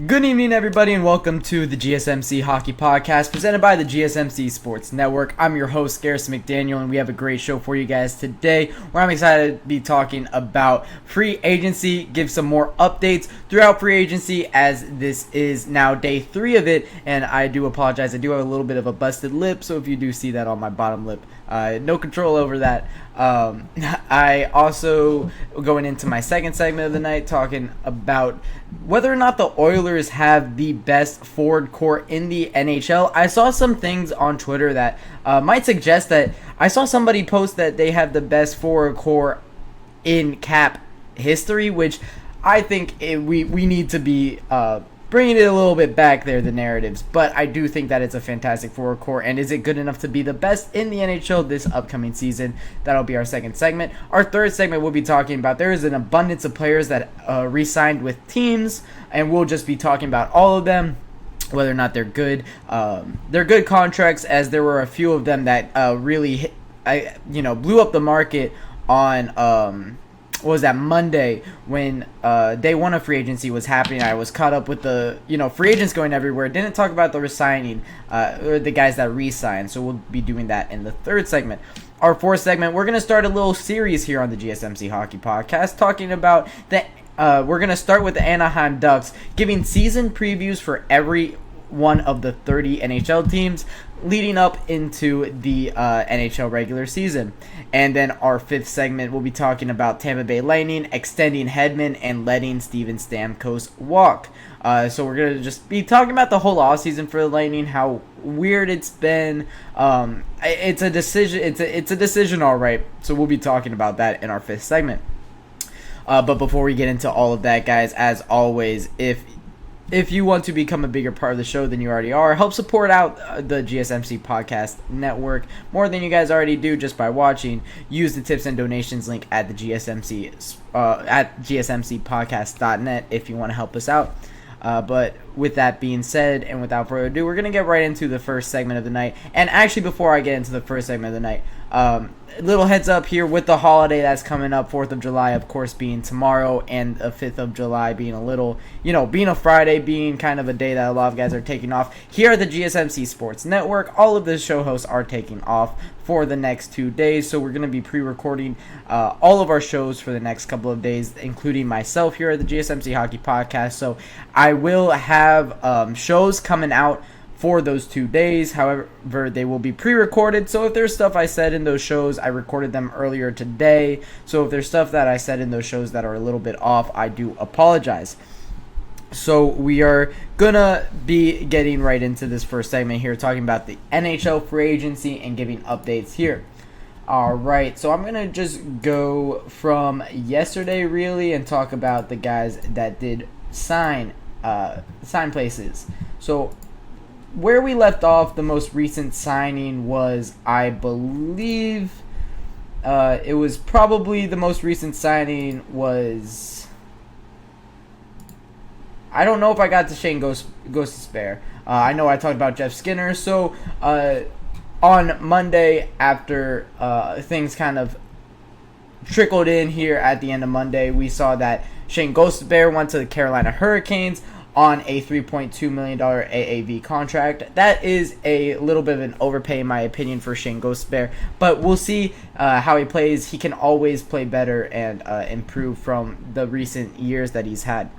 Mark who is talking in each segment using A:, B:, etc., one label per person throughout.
A: Good evening, everybody, and welcome to the GSMC Hockey Podcast presented by the GSMC Sports Network. I'm your host, Garrison McDaniel, and we have a great show for you guys today where I'm excited to be talking about free agency, give some more updates throughout free agency as this is now day 3 of it, and I do apologize. I do have a little bit of a busted lip, so if you do see that on my bottom lip, no control over that. I also, going into my second segment of the night, talking about whether or not the Oilers have the best forward core in the NHL. I saw some things on Twitter that might suggest that I saw somebody post that they have the best forward core in cap history, which I think we need to be bringing it a little bit back there, the narratives. But I do think that it's a fantastic forward core, and is it good enough to be the best in the NHL this upcoming season? That'll be our second segment. Our third segment, we'll be talking about there is an abundance of players that re-signed with teams, and we'll just be talking about all of them, whether or not they're good. They're good contracts, as there were a few of them that really blew up the market on what was that, Monday, when day 1 of free agency was happening. I was caught up with the free agents going everywhere. Didn't talk about the resigning or the guys that re-signed, so we'll be doing that in the third segment. Our fourth segment, we're going to start a little series here on the GSMC Hockey Podcast, talking about we're going to start with the Anaheim Ducks, giving season previews for every one of the 30 NHL teams leading up into the NHL regular season. And then our fifth segment, we'll be talking about Tampa Bay Lightning extending Hedman and letting Steven Stamkos walk. So we're going to just be talking about the whole offseason for the Lightning, how weird it's been. It's a decision. It's a decision, all right. So we'll be talking about that in our fifth segment. But before we get into all of that, guys, as always, if you want to become a bigger part of the show than you already are, help support out the GSMC Podcast Network more than you guys already do just by watching. Use the tips and donations link at the GSMC at GSMCpodcast.net if you want to help us out. But with that being said, and without further ado, we're going to get right into the first segment of the night. And actually, before I get into the first segment of the night, little heads up here with the holiday that's coming up, 4th of July, of course, being tomorrow, and the 5th of July being a little, being a Friday, being kind of a day that a lot of guys are taking off. Here at the GSMC Sports Network, all of the show hosts are taking off for the next 2 days, so we're going to be pre-recording all of our shows for the next couple of days, including myself here at the GSMC Hockey Podcast. So I will have shows coming out for those 2 days. However, they will be pre-recorded, so if there's stuff I said in those shows, I recorded them earlier today, so if there's stuff that I said in those shows that are a little bit off, I do apologize. So we are gonna be getting right into this first segment here, talking about the NHL free agency and giving updates here. Alright, so I'm gonna just go from yesterday really and talk about the guys that did sign places. So where we left off, the most recent signing was, I believe, it was probably the most recent signing was, I don't know if I got to Shane Gostisbehere. I know I talked about Jeff Skinner. So on Monday, after things kind of trickled in here at the end of Monday, we saw that Shane Gostisbehere went to the Carolina Hurricanes on a $3.2 million AAV contract. That is a little bit of an overpay, in my opinion, for Shane Gostisbehere, but we'll see how he plays. He can always play better and improve from the recent years that he's had.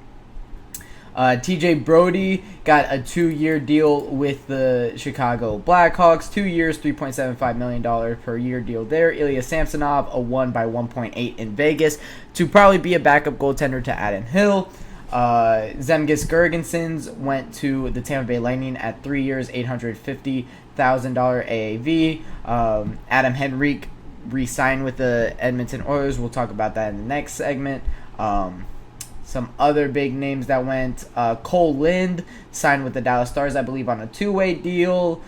A: TJ Brody got a 2-year deal with the Chicago Blackhawks. 2 years, $3.75 million per year deal there. Ilya Samsonov, a 1 by 1.8 in Vegas to probably be a backup goaltender to Adin Hill. Zemgus Girgensons went to the Tampa Bay Lightning at 3 years, $850,000 AAV. Adam Henrique re-signed with the Edmonton Oilers. We'll talk about that in the next segment. Some other big names that went. Cole Lind signed with the Dallas Stars, I believe, on a 2-way deal.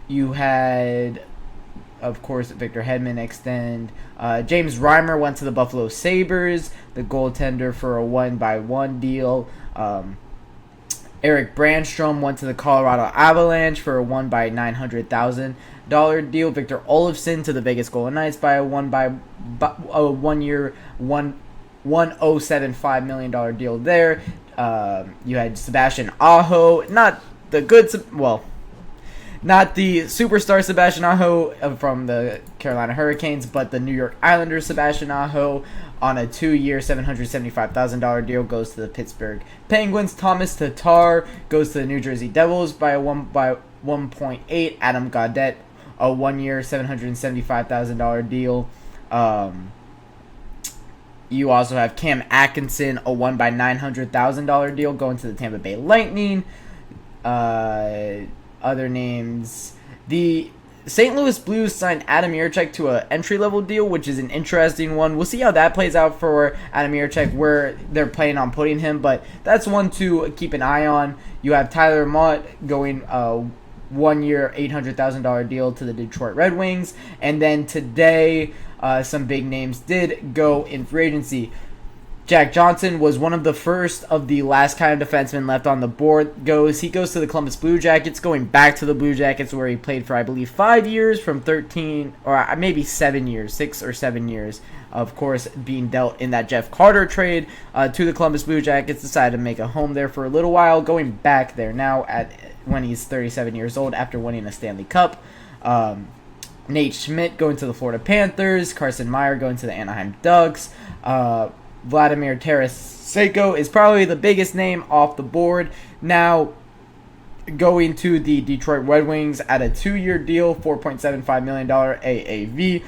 A: You had, of course, Victor Hedman extend. James Reimer went to the Buffalo Sabres, the goaltender, for a 1 by 1 deal. Eric Brandstrom went to the Colorado Avalanche for a 1 by $900,000 deal. Victor Olofsson to the Vegas Golden Knights by a 1 year $1.075 million deal there. You had Sebastian Aho, not the superstar Sebastian Aho from the Carolina Hurricanes, but the New York Islanders Sebastian Aho on a 2-year, $775,000 deal goes to the Pittsburgh Penguins. Thomas Tatar goes to the New Jersey Devils by 1.8. Adam Gaudette, a 1-year, $775,000 deal. You also have Cam Atkinson, a $1,900,000 deal going to the Tampa Bay Lightning. Other names, the St. Louis Blues signed Adam Jiricek to an entry-level deal, which is an interesting one. We'll see how that plays out for Adam Jiricek, where they're planning on putting him, but that's one to keep an eye on. You have Tyler Mott going 1-year, $800,000 deal to the Detroit Red Wings, and then today some big names did go in free agency. Jack Johnson was one of the first of the last kind of defensemen left on the board. He goes to the Columbus Blue Jackets, going back to the Blue Jackets where he played for, I believe, 5 years from 13, or maybe 7 years, 6 or 7 years. Of course, being dealt in that Jeff Carter trade to the Columbus Blue Jackets, decided to make a home there for a little while, going back there now when he's 37 years old after winning a Stanley Cup. Nate Schmidt going to the Florida Panthers, Carson Meyer going to the Anaheim Ducks. Vladimir Tarasenko is probably the biggest name off the board. Now going to the Detroit Red Wings at a 2-year deal, $4.75 million AAV.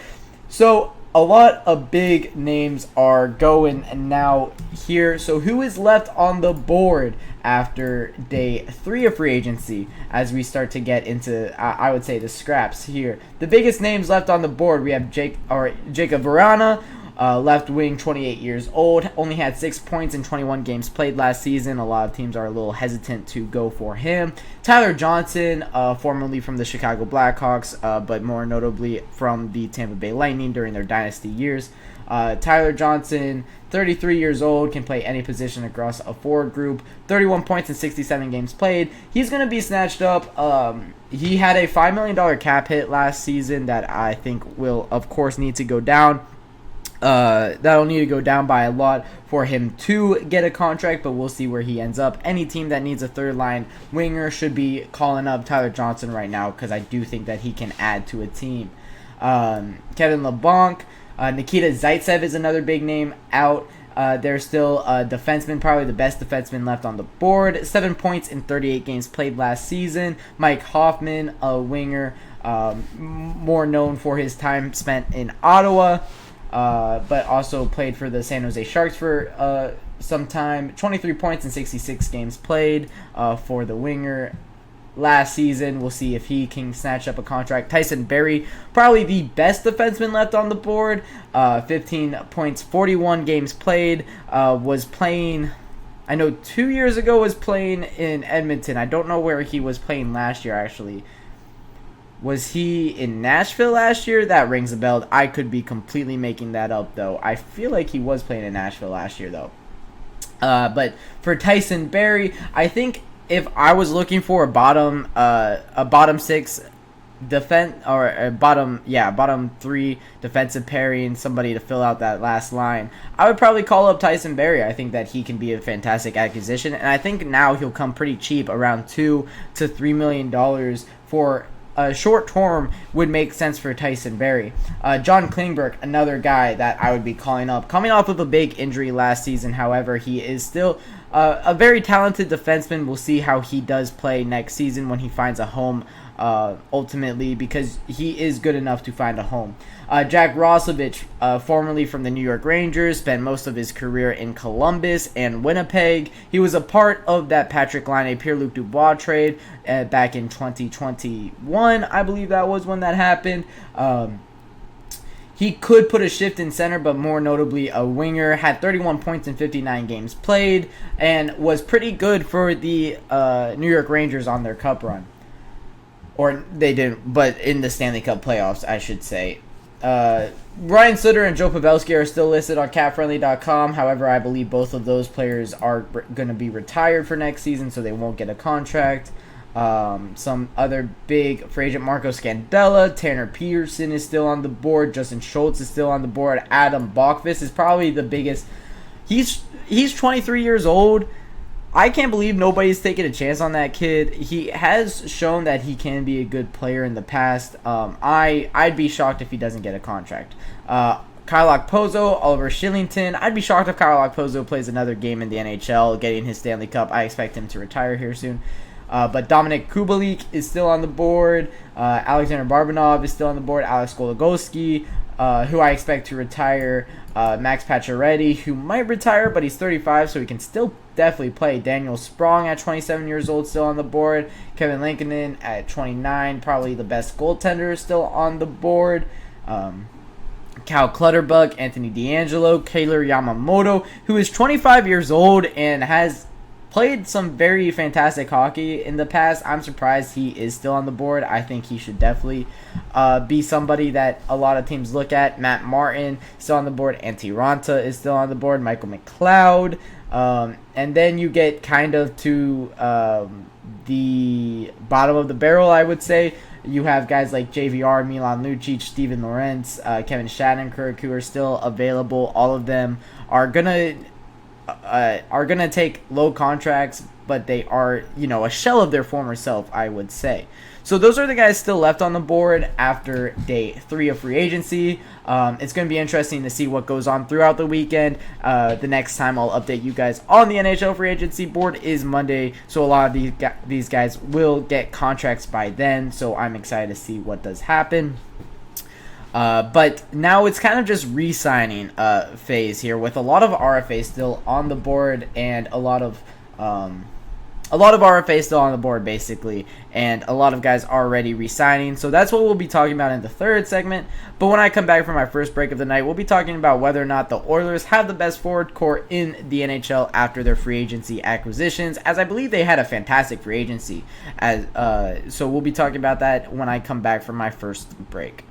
A: So a lot of big names are going now here. So who is left on the board after day 3 of free agency as we start to get into, I would say, the scraps here? The biggest names left on the board, we have Jacob Vrana, left wing, 28 years old, only had 6 points in 21 games played last season. A lot of teams are a little hesitant to go for him. Tyler Johnson, formerly from the Chicago Blackhawks, but more notably from the Tampa Bay Lightning during their dynasty years. Tyler Johnson, 33 years old, can play any position across a forward group, 31 points in 67 games played. He's going to be snatched up. He had a $5 million cap hit last season that I think will, of course, need to go down. That'll need to go down by a lot for him to get a contract, but we'll see where he ends up. Any team that needs a third-line winger should be calling up Tyler Johnson right now, because I do think that he can add to a team. Kevin LeBlanc, Nikita Zaitsev is another big name out. They're still a defenseman, probably the best defenseman left on the board. 7 points in 38 games played last season. Mike Hoffman, a winger, more known for his time spent in Ottawa, but also played for the San Jose Sharks for some time. 23 points in 66 games played for the winger last season. We'll see if he can snatch up a contract. Tyson Barrie, probably the best defenseman left on the board. 15 points, 41 games played. Was playing, I know 2 years ago, was playing in Edmonton. I don't know where he was playing last year, actually. Was he in Nashville last year? That rings a bell. I could be completely making that up, though. I feel like he was playing in Nashville last year, though. But for Tyson Barrie, I think if I was looking for a bottom six defense, or a bottom three defensive pairing, somebody to fill out that last line, I would probably call up Tyson Barrie. I think that he can be a fantastic acquisition, and I think now he'll come pretty cheap, around $2 to $3 million for a short term would make sense for Tyson Barrie. John Klingberg, another guy that I would be calling up, coming off of a big injury last season. However, he is still a very talented defenseman. We'll see how he does play next season when he finds a home, ultimately, because he is good enough to find a home. Jack Roslovic, formerly from the New York Rangers, spent most of his career in Columbus and Winnipeg. He was a part of that Patrick Laine, Pierre-Luc Dubois trade back in 2021. I believe that was when that happened. He could put a shift in center, but more notably a winger. Had 31 points in 59 games played, and was pretty good for the New York Rangers on their cup run. Or they didn't, but in the Stanley Cup playoffs, I should say. Ryan Sutter and Joe Pavelski are still listed on CapFriendly.com. However, I believe both of those players are going to be retired for next season, so they won't get a contract. Some other big free agent: Marco Scandella, Tanner Peterson is still on the board, Justin Schultz is still on the board, Adam Bokvist is probably the biggest. He's 23 years old. I can't believe nobody's taking a chance on that kid. He has shown that he can be a good player in the past. I'd be shocked if he doesn't get a contract. Kyle Okposo, Oliver Shillington. I'd be shocked if Kyle Okposo plays another game in the NHL, getting his Stanley Cup. I expect him to retire here soon. But Dominik Kubalik is still on the board. Alexander Barbanov is still on the board. Alex Goligoski, who I expect to retire. Max Pacioretty, who might retire, but he's 35, so he can still definitely play. Daniel Sprong at 27 years old, still on the board. Kevin Lankinen at 29, probably the best goaltender, still on the board. Cal Clutterbuck, Anthony DeAngelo, Kaylor Yamamoto, who is 25 years old and has played some very fantastic hockey in the past. I'm surprised he is still on the board. I think he should definitely be somebody that a lot of teams look at. Matt Martin still on the board. Antti Ranta is still on the board. Michael McLeod. And then you get kind of to the bottom of the barrel, I would say. You have guys like JVR, Milan Lucic, Steven Lorentz, Kevin Shattenkirk, who are still available. All of them are gonna take low contracts, but they are, a shell of their former self, I would say. So those are the guys still left on the board after day 3 of free agency. It's going to be interesting to see what goes on throughout the weekend. The next time I'll update you guys on the NHL free agency board is Monday, so a lot of these guys will get contracts by then, so I'm excited to see what does happen. But now it's kind of just re-signing phase here, with a lot of RFAs still on the board and a lot of RFAs still on the board, basically, and a lot of guys already re-signing. So that's what we'll be talking about in the third segment. But when I come back from my first break of the night, we'll be talking about whether or not the Oilers have the best forward core in the NHL after their free agency acquisitions, as I believe they had a fantastic free agency. So we'll be talking about that when I come back from my first break.